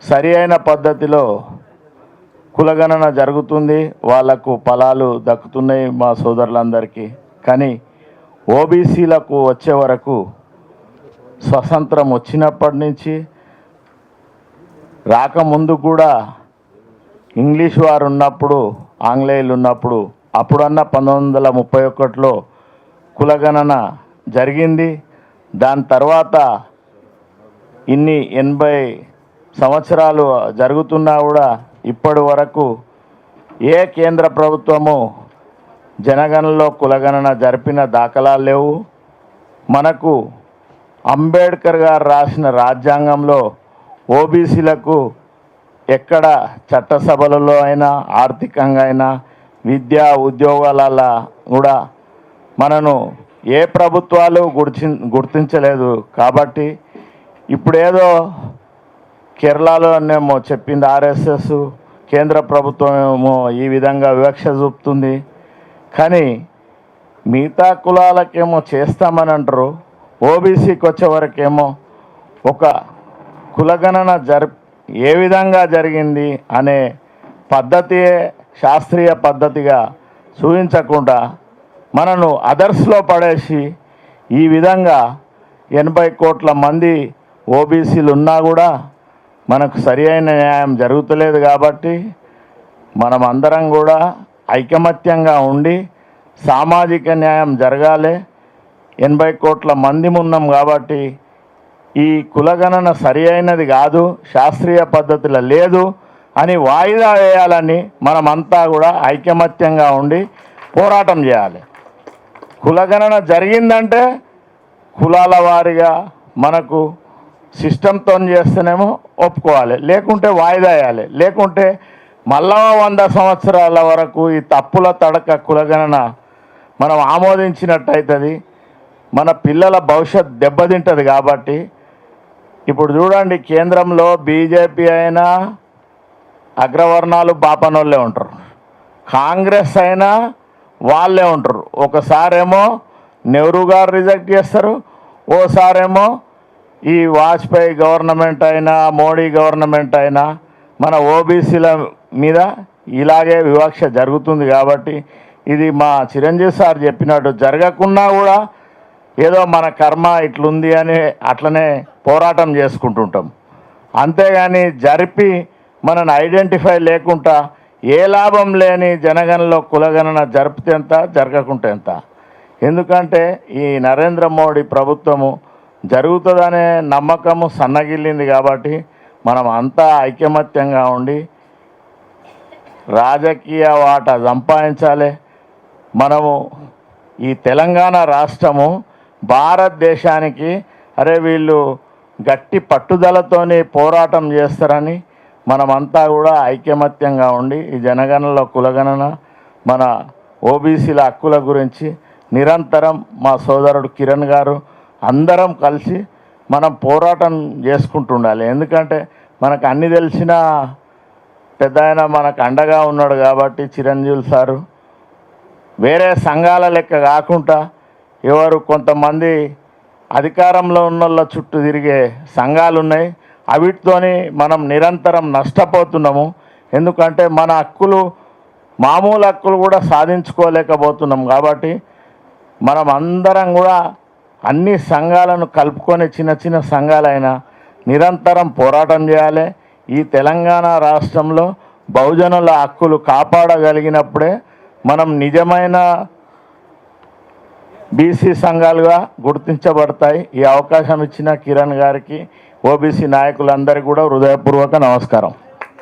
సరి అయిన పద్ధతిలో కులగణన జరుగుతుంది, వాళ్లకు ఫలాలు దక్కుతున్నాయి మా సోదరులందరికీ. కానీ ఓబీసీలకు వచ్చే వరకు స్వతంత్రం వచ్చినప్పటి నుంచి రాకముందు కూడా ఇంగ్లీష్ వారు ఉన్నప్పుడు, ఆంగ్లేయులు ఉన్నప్పుడు, అప్పుడన్నా 1931లో కులగణన జరిగింది. దాని తర్వాత ఇన్ని 80 సంవత్సరాలు జరుగుతున్నా కూడా ఇప్పటి వరకు ఏ కేంద్ర ప్రభుత్వము జనగణనలో కులగణన జరిపిన దాఖలాలు లేవు. మనకు అంబేద్కర్ గారు రాసిన రాజ్యాంగంలో ఓబీసీలకు ఎక్కడ చట్టసభలలో అయినా, ఆర్థికంగా అయినా, విద్యా ఉద్యోగాలలో కూడా మనను ఏ ప్రభుత్వాలు గుర్తించలేదు. కాబట్టి ఇప్పుడేదో కేరళలోనేమో చెప్పింది ఆర్ఎస్ఎస్, కేంద్ర ప్రభుత్వం ఏమో ఈ విధంగా వివక్ష చూపుతుంది. కానీ మిగతా కులాలకేమో చేస్తామని అంటారు, ఓబీసీకి వచ్చే వరకేమో ఒక కులగణన ఏ విధంగా జరిగింది అనే పద్ధతియే శాస్త్రీయ పద్ధతిగా చూపించకుండా మనను అదర్స్లో పడేసి ఈ విధంగా 80 కోట్ల మంది ఓబీసీలు ఉన్నా కూడా మనకు సరి అయిన న్యాయం జరుగుతలేదు. కాబట్టి మనం అందరం కూడా ఐకమత్యంగా ఉండి సామాజిక న్యాయం జరగాలి. 80 కోట్ల మంది ఉన్నాం కాబట్టి ఈ కులగణన సరి అయినది కాదు, శాస్త్రీయ పద్ధతిలో లేదు అని వాయిదా వేయాలని మనమంతా కూడా ఐకమత్యంగా ఉండి పోరాటం చేయాలి. కులగణన జరిగిందంటే కులాల వారీగా మనకు సిస్టంతో చేస్తేనేమో ఒప్పుకోవాలి, లేకుంటే వాయిదా వేయాలి. లేకుంటే మళ్ళా 100 సంవత్సరాల వరకు ఈ తప్పుల తడక కులగణన మనం ఆమోదించినట్టయితుంది, మన పిల్లల భవిష్యత్ దెబ్బతింటుంది. కాబట్టి ఇప్పుడు చూడండి, కేంద్రంలో బీజేపీ అయినా అగ్రవర్ణాలు బాపనోళ్ళే ఉంటారు, కాంగ్రెస్ అయినా వాళ్ళే ఉంటారు. ఒకసారేమో నెహ్రూ గారు రిజెక్ట్ చేస్తారు, ఓసారేమో ఈ వాజ్పేయి గవర్నమెంట్ అయినా మోడీ గవర్నమెంట్ అయినా మన ఓబీసీల మీద ఇలాగే వివక్ష జరుగుతుంది. కాబట్టి ఇది మా చిరంజీవి సార్ చెప్పినట్టు జరగకున్నా కూడా ఏదో మన కర్మ ఇట్లుంది అని అట్లనే పోరాటం చేసుకుంటుంటాం. అంతేగాని జరిపి మనని ఐడెంటిఫై లేకుండా ఏ లాభం లేని జనగణనలో కులగణన జరిపితే ఎంత, జరగకుంటే ఎంత. ఎందుకంటే ఈ నరేంద్ర మోడీ ప్రభుత్వము జరుగుతుందనే నమ్మకము సన్నగిల్లింది. కాబట్టి మనం అంతా ఐకమత్యంగా ఉండి రాజకీయ వాటా సంపాదించాలి. మనము ఈ తెలంగాణ రాష్ట్రము భారతదేశానికి వీళ్ళు గట్టి పట్టుదలతోని పోరాటం చేస్తారని మనమంతా కూడా ఐకమత్యంగా ఉండి ఈ జనగణనలో కులగణన మన ఓబీసీల హక్కుల గురించి నిరంతరం మా సోదరుడు కిరణ్ గారు అందరం కలిసి మనం పోరాటం చేసుకుంటుండాలి. ఎందుకంటే మనకు అన్ని తెలిసిన పెద్ద ఆయన మనకు అండగా ఉన్నాడు. కాబట్టి చిరంజీవి సారు వేరే సంఘాల లెక్క కాకుండా ఎవరు కొంతమంది అధికారంలో ఉన్న వాళ్ళ చుట్టూ తిరిగే సంఘాలు ఉన్నాయి, అవిటితోని మనం నిరంతరం నష్టపోతున్నాము. ఎందుకంటే మన హక్కులు, మామూలు హక్కులు కూడా సాధించుకోలేకపోతున్నాం. కాబట్టి మనం అందరం కూడా అన్ని సంఘాలను కలుపుకొని చిన్న చిన్న సంఘాలైనా నిరంతరం పోరాటం చేయాలి. ఈ తెలంగాణ రాష్ట్రంలో బహుజనుల హక్కులు కాపాడగలిగినప్పుడే మనం నిజమైన బీసీ సంఘాలుగా గుర్తించబడతాయి. ఈ అవకాశం ఇచ్చిన కిరణ్ గారికి, ఓబీసీ నాయకులందరికీ కూడా హృదయపూర్వక నమస్కారం.